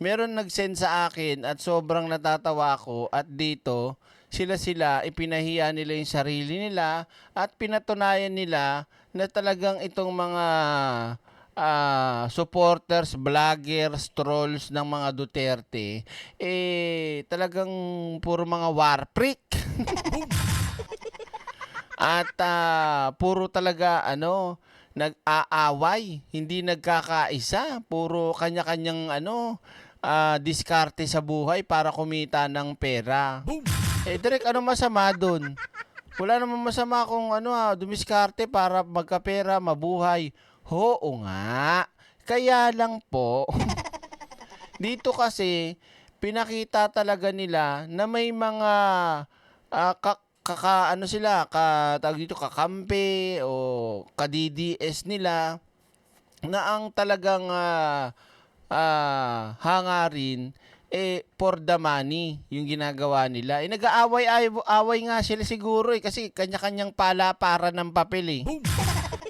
meron nag-send sa akin at sobrang natatawa ko at dito, sila ipinahiya nila yung sarili nila at pinatunayan nila na talagang itong mga supporters, vloggers, trolls ng mga Duterte, talagang puro mga war freak. At puro talaga nag-aaway, hindi nagkakaisa, puro kanya-kanyang diskarte sa buhay para kumita ng pera. Direk, ano masama dun? Wala namang masama kung dumiskarte para magkapera, mabuhay. Oo nga. Kaya lang po, dito kasi pinakita talaga nila na may mga tawag dito, kakampi o ka-DDS nila na ang talagang hangarin for the money yung ginagawa nila. Nag-aaway nga sila siguro kasi kanya-kanyang palaparan ng papel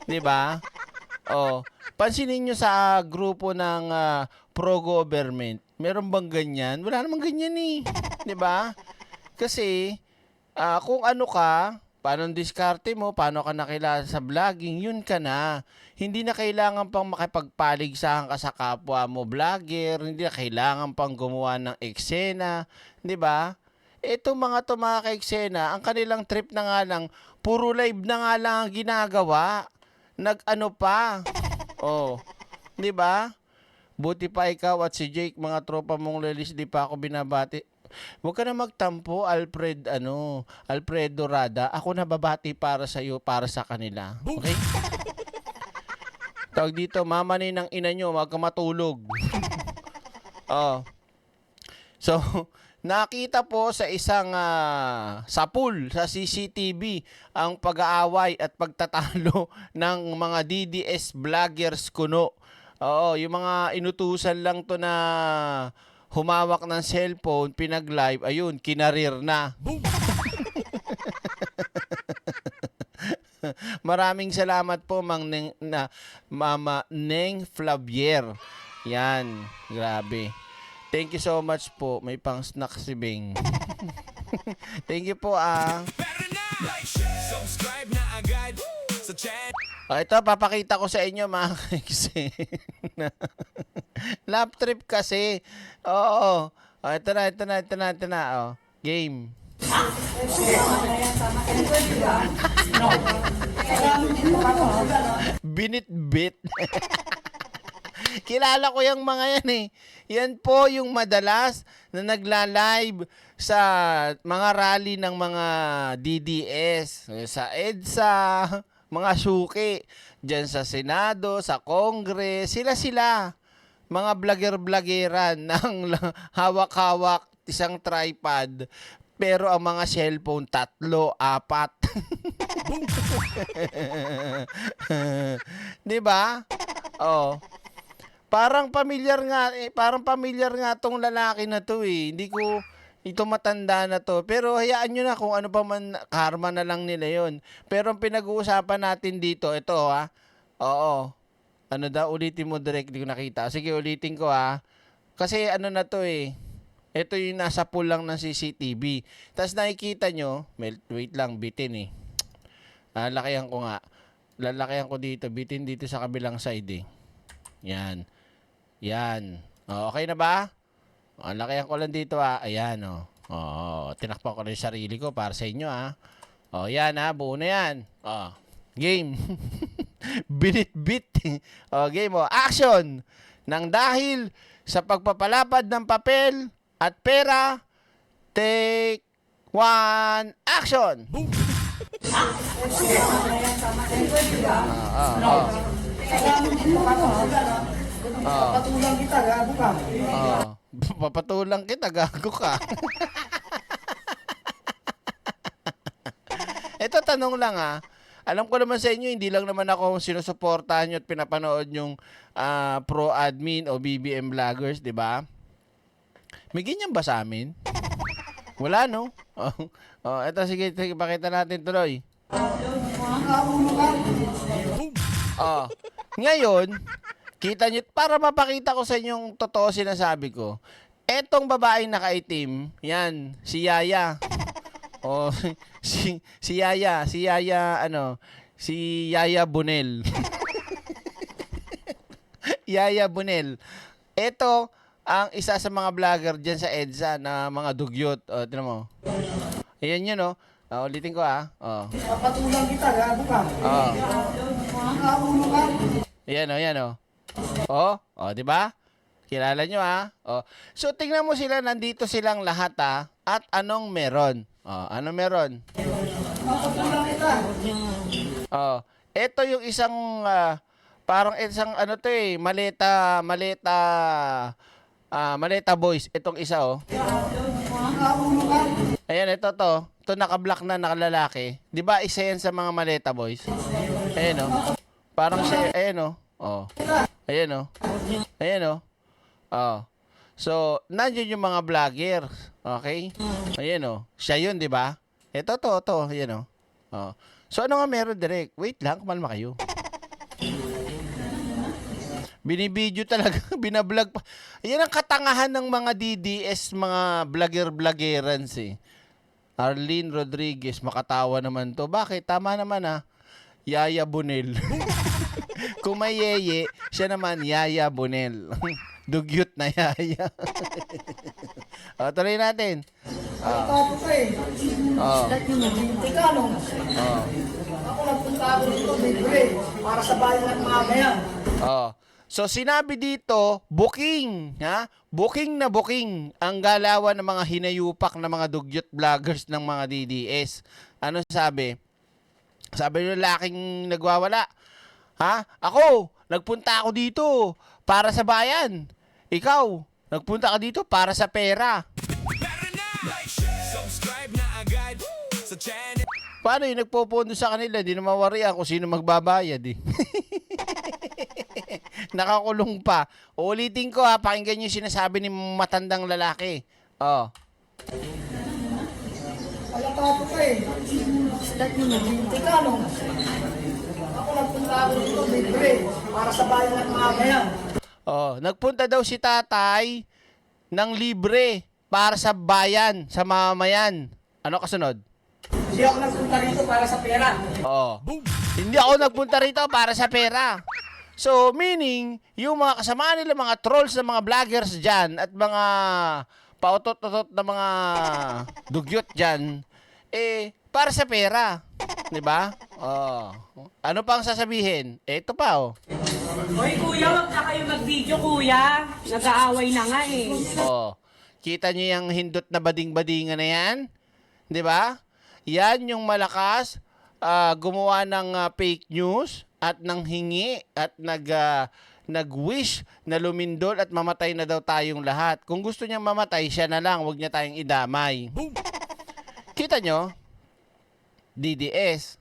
'Di ba? Oh, pansinin niyo sa grupo ng pro-government, meron bang ganyan? Wala namang ganyan 'Di ba? Kasi kung ano ka, paano ang diskarte mo, paano ka nakilala sa vlogging, yun ka na. Hindi na kailangan pang makipagpaligsahan ka sa kapwa mo vlogger, hindi na kailangan pang gumawa ng eksena, 'di ba? Etong mga ka-eksena, ang kanilang trip na nga lang, puro live na nga lang ang ginagawa. Nag-ano pa. Oh, 'di ba? Buti pa ikaw at si Jake, mga tropa mong lelis, di pa ako binabati. Huwag ka na magtampo, Alfredo Rada. Ako nababati para sa iyo, para sa kanila. Okay? Tawag dito, mamanin ng ina nyo, wag ka matulog. Oh. So, nakita po sa isang sa pool, sa CCTV, ang pag-aaway at pagtatalo ng mga DDS vloggers kuno. Oo, yung mga inutusan lang to na humawak ng cellphone, pinag-live, ayun, kinarir na. Maraming salamat po, Mama Neng Flavier. Yan, grabe. Thank you so much po. May pang snack si Bing. Thank you po Subscribe na agad sa chat. Ito, papakita ko sa inyo mga kasi. Lap trip kasi. Oo. Ito na. Oh. Game. Binit-bit. Kilala ko yung mga yan Yan po yung madalas na nagla-live sa mga rally ng mga DDS, sa EDSA, mga suki, dyan sa Senado, sa Congress, sila. Mga vlogger-vloggeran ng hawak-hawak isang tripod, pero ang mga cellphone 3, 4. 'Di ba? Oh. Parang pamilyar nga tong lalaki na to Hindi ko ito matanda na to. Pero hayaan nyo na kung ano pa man, karma na lang nila yon. Pero ang pinag-uusapan natin dito, ito Oo. Ano daw, ulitin mo direct, hindi ko nakita. Sige, ulitin ko Kasi ano na to Ito yung nasa pool lang ng CCTV. Tapos nakikita nyo, wait lang, bitin Lalakihan ko nga. Lalakihan ko dito, bitin dito sa kabilang side Yan. Okay na ba? Lakayan ko lang dito Ayan tinakpan ko na yung sarili ko para sa inyo yan buo na yan. Game. Binit-bit. Game action. Nang dahil sa pagpapalapad ng papel at pera, take one, action. Papatulang kita, gago ka. Papatulang kita, gago ka. Ito, tanong lang Alam ko naman sa inyo, hindi lang naman ako sinusuportahan nyo at pinapanood yung pro-admin o BBM vloggers, di ba? May ganyan ba sa amin? Wala, no? Ito, sige, pakita natin tuloy. Ngayon, Kita nyo, para mapakita ko sa inyong totoo sinasabi ko. Etong babaeng nakaitim, yan, si Yaya. O, si Yaya, si Yaya Bunel. Yaya Bunel. Ito, ang isa sa mga vlogger dyan sa EDSA na mga dugyot. O, tinan mo. Ayan yun, o. Ulitin ko, O. Papatulang kita, gago ka. O. Nakaulo ka. Ayan, o. O, di ba? Kilala nyo, O. So, tingnan mo sila, nandito silang lahat, At anong meron? Anong meron? Papatulang kita. Ito yung isang, parang isang, maleta boys. Itong isa, Nakaulo ka. Ayan, ito to. Ito naka-black na nakalalaki. Di ba isa yan sa mga maleta boys? Ayan, Parang siya, ayan, Ayan, Ayan, So, nandiyan yung mga vlogger. Okay? Ayan, Siya yun, di ba? Ito, ayan, So, ano nga meron, direct? Wait lang, kumalma kayo. Binibideo talaga, binablog pa. Yan ang katangahan ng mga DDS, mga vlogger-vloggerans, Arlene Rodriguez, makatawa naman to. Bakit? Tama naman, Yaya Bunel. Kung may yeye, siya naman, Yaya Bunel. Dugyot na yaya. Tuloy natin. Tapo ka eh. Ikaw, no? Ako nagpunta ako dito, libre. Para sa bayan ng mga bayan. So sinabi dito, booking, Booking na booking ang galawan ng mga hinayupak na mga dugyot vloggers ng mga DDS. Ano sabi? Sabi ng laking nagwawala. Ako, nagpunta ako dito para sa bayan. Ikaw, nagpunta ka dito para sa pera. Paano yung nagpopondo sa kanila? Di na mawarihan kung sino magbabayad, Nakakulong pa. Ulitin ko, pakinggan niyo yung sinasabi ni matandang lalaki. Tapo ka eh. Ikaw, no? Ako nagpunta ako dito, libre. Para sa bayan ng mga bayan. Nagpunta daw si tatay ng libre para sa bayan, sa mamayan. Ano kasunod? Hindi ako nagpunta rito para sa pera. Hindi ako nagpunta rito para sa pera. So, meaning, yung mga kasama nila, mga trolls na mga vloggers dyan, at mga pautot-utot na mga dugyot dyan, para sa pera. Diba? Ano pang sasabihin? Ito pa, Hoy kuya, wag na kayo mag-video kuya. Nag-aaway na nga Kita nyo yung hindot na bading-badingan na yan? Diba? Yan yung malakas, gumawa ng fake news, at nang hingi at nag-wish na lumindol at mamatay na daw tayong lahat. Kung gusto niyang mamatay, siya na lang, wag niya tayong idamay. Kita nyo? DDS.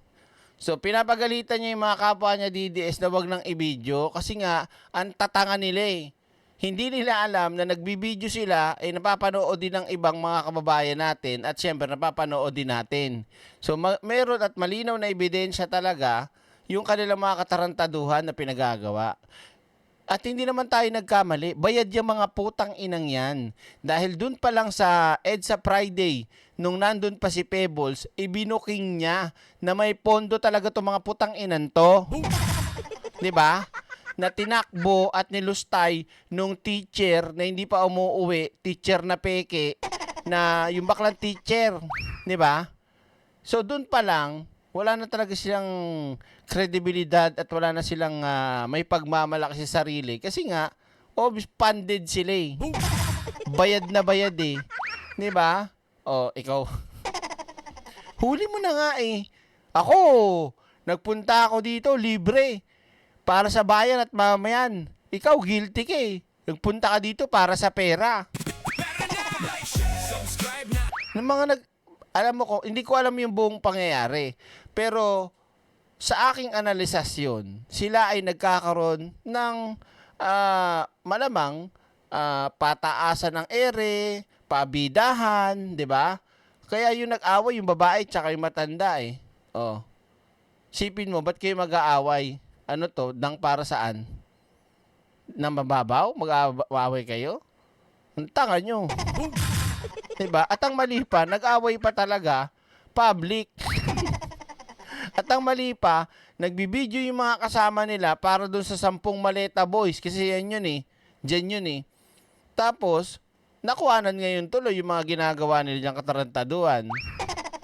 So, pinapagalitan niya yung mga kapwa niya DDS na wag nang i-video kasi nga, ang tatanga nila Hindi nila alam na nagbibideo sila, napapanood din ng ibang mga kababayan natin at syempre napapanood din natin. So, meron at malinaw na ebidensya talaga yung kanilang mga katarantaduhan na pinagagawa. At hindi naman tayo nagkamali. Bayad yung mga putang inang yan. Dahil dun pa lang sa EDSA Friday, nung nandun pa si Pebbles, ibinuking niya na may pondo talaga itong mga putang inan to. Diba? Na tinakbo at nilustay nung teacher na hindi pa umuuwi, teacher na peke, na yung baklang teacher. Diba? So dun pa lang, wala na talaga silang kredibilidad at wala na silang may pagmamalaki sa sarili. Kasi nga, funded sila Bayad na bayad Diba? Ikaw. Huli mo na nga Ako, nagpunta ako dito, libre. Para sa bayan at mamayan. Ikaw, guilty ka Nagpunta ka dito para sa pera. Ng mga alam mo ko, hindi ko alam yung buong pangyayari. Pero, sa aking analisasyon, sila ay nagkakaroon ng malamang pataasan ng ere, pabidahan, di ba? Kaya yung nag-away, yung babae, tsaka yung matanda Sipin mo, ba't kayo mag-aaway? Ano to? Dang para saan? na mababaw? Mag-aaway kayo? Ang tanga nyo. Diba? At ang mali pa, nag-away pa talaga, public. At ang mali pa, nagbibideo yung mga kasama nila para dun sa 10 maleta boys. Kasi yan yun eh. Diyan yun eh. Tapos, nakuhanan ngayon tuloy yung mga ginagawa nila diyang katarantaduan.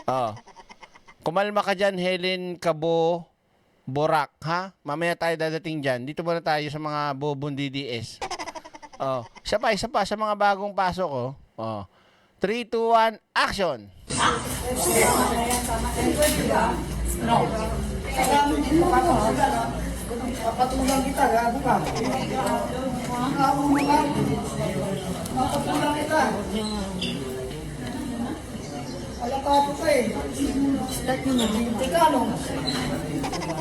Oh. Kumalma ka dyan, Helen Cabo Borak, ha? Mamaya tayo dadating dyan. Dito muna tayo sa mga bobong DDS. Oh. Isa pa sa mga bagong pasok, oh. Oh. 3, 2, 1, action! Papatulang kita, gago ka. Papatulang kita. Alakato ka eh. Start nyo na. Teka, no?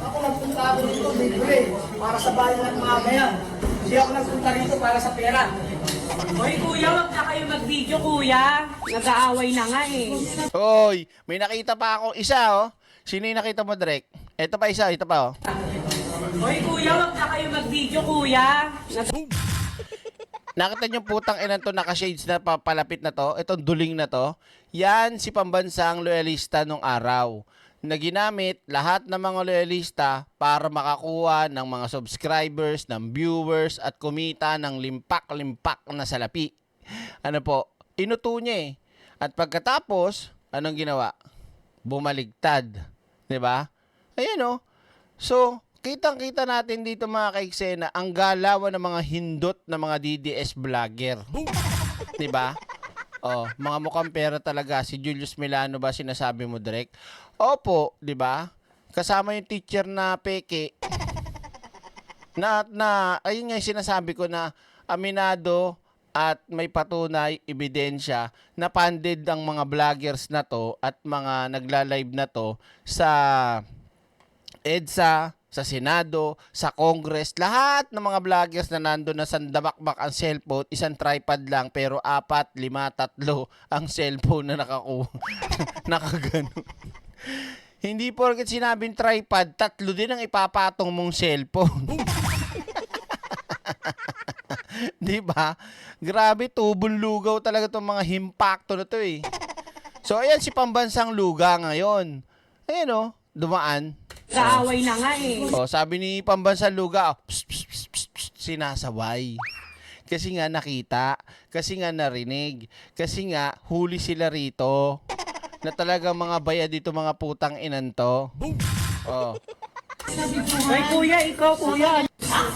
Ako nagpunta ako dito, libre. Para sa bayan ng mga yan. Hindi ako nagpunta rito para sa pera. Hoy kuya, wag na kayo mag-video kuya. Nag-aaway na nga eh. Hoy, may nakita pa ako isa, oh. Sino yung nakita mo, Drek? Ito pa isa, ito pa, oh. Hoy kuya, wag na kayo mag-video kuya. Nakita niyo putang inan to, naka-shades na papalapit na to, itong duling na to. Yan si pambansang loyalista nung araw na ginamit lahat ng mga loyalista para makakuha ng mga subscribers, ng viewers at kumita ng limpak-limpak na salapi. Ano po, inuto niya eh. At pagkatapos, anong ginawa? Bumaligtad. 'Di ba? Ayan oh. So, kitang-kita natin dito mga kaiksena ang galawan ng mga hindot na mga DDS vlogger. 'Di ba? Oh, mga mukhang pera talaga. Si Julius Milano ba sinasabi mo, Direk? Opo, 'di ba? Kasama yung teacher na peke. Ayun nga yung sinasabi ko na aminado at may patunay, ebidensya na funded ang mga vloggers na to at mga nagla-live na to sa EDSA, sa Senado, sa Congress, lahat ng mga vloggers na nando na sandamakbak ang cellphone, isang tripod lang pero 4, 5, 3 ang cellphone na nakakuha. Nakagano. Hindi porket sinabing tripod, 3 din ang ipapatong mong cellphone. Di ba? Grabe, tubong lugaw talaga itong mga himpakto na to eh. So, ayan si pambansang luga ngayon. Ayan oh, dumaan. Nag-aaway na nga eh. Oh, sabi ni pambansang luga, oh, psst, psst, psst, psst, psst, sinasaway. Kasi nga nakita, kasi nga narinig, kasi nga huli sila rito. Na talagang mga bayad dito mga putang inan to. Oh. Hoy kuya, ikaw kuya.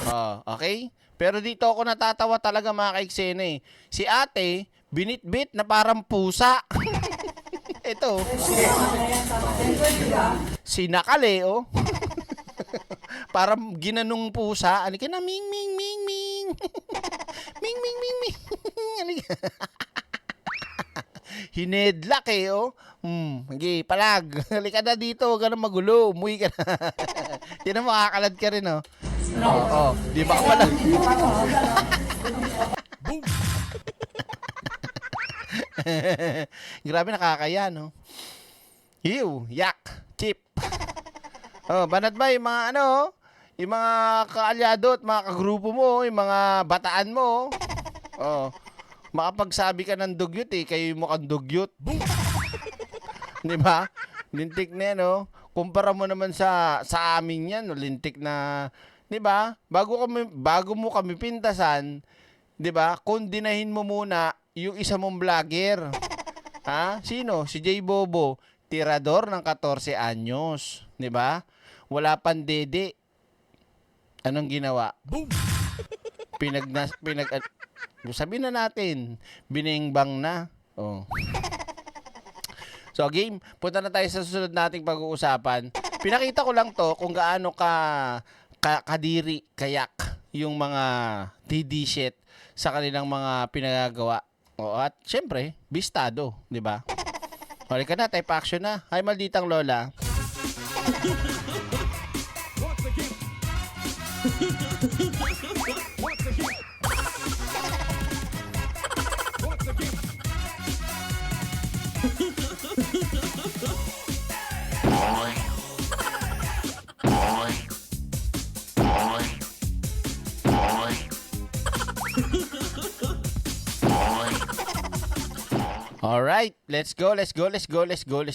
Oh, okay? Pero dito ako natatawa talaga mga kaiksena eh. Si ate, binitbit na parang pusa. Ito. Sinakali, oh. Parang ginanong pusa. Ano ka na? Ming, ming, ming, ming. Ming, ming, ming, ming. Ano ka? Hinedlak eh, oh. Okay, palag. Halika na dito, huwag ka na magulo. Umuwi ka na. Yan ang makakalad ka rin, oh. Oo, di ba pala? Grabe nakakaya, no? Ew, yak, chip. Oh, banat ba yung mga ano, yung mga kaalyado at mga kagrupo mo, yung mga bataan mo. Oh, makapagsabi ka ng dugyot eh, kayo yung mukhang dugyot. Di ba? Lintik na yan, oh. Kumpara mo naman sa amin yan, no? Lintik na, di ba? Bago mo kami pintasan, di ba? Kundinahin mo muna yung isa mong vlogger. Ha? Sino? Si J Bobo, tirador ng 14 anyos, di ba? Wala pang dede. Anong ginawa? Sabihin na natin, biningbang na. Oh. So game, punta na tayo sa susunod nating pag-uusapan. Pinakita ko lang to kung gaano kadiri, kayak yung mga DD shit sa kanilang mga pinagagawa. O, at syempre, bistado, di ba? Halika na, type action na. Hi, malditang lola. Alright, let's go, let's go, let's go, let's go, let's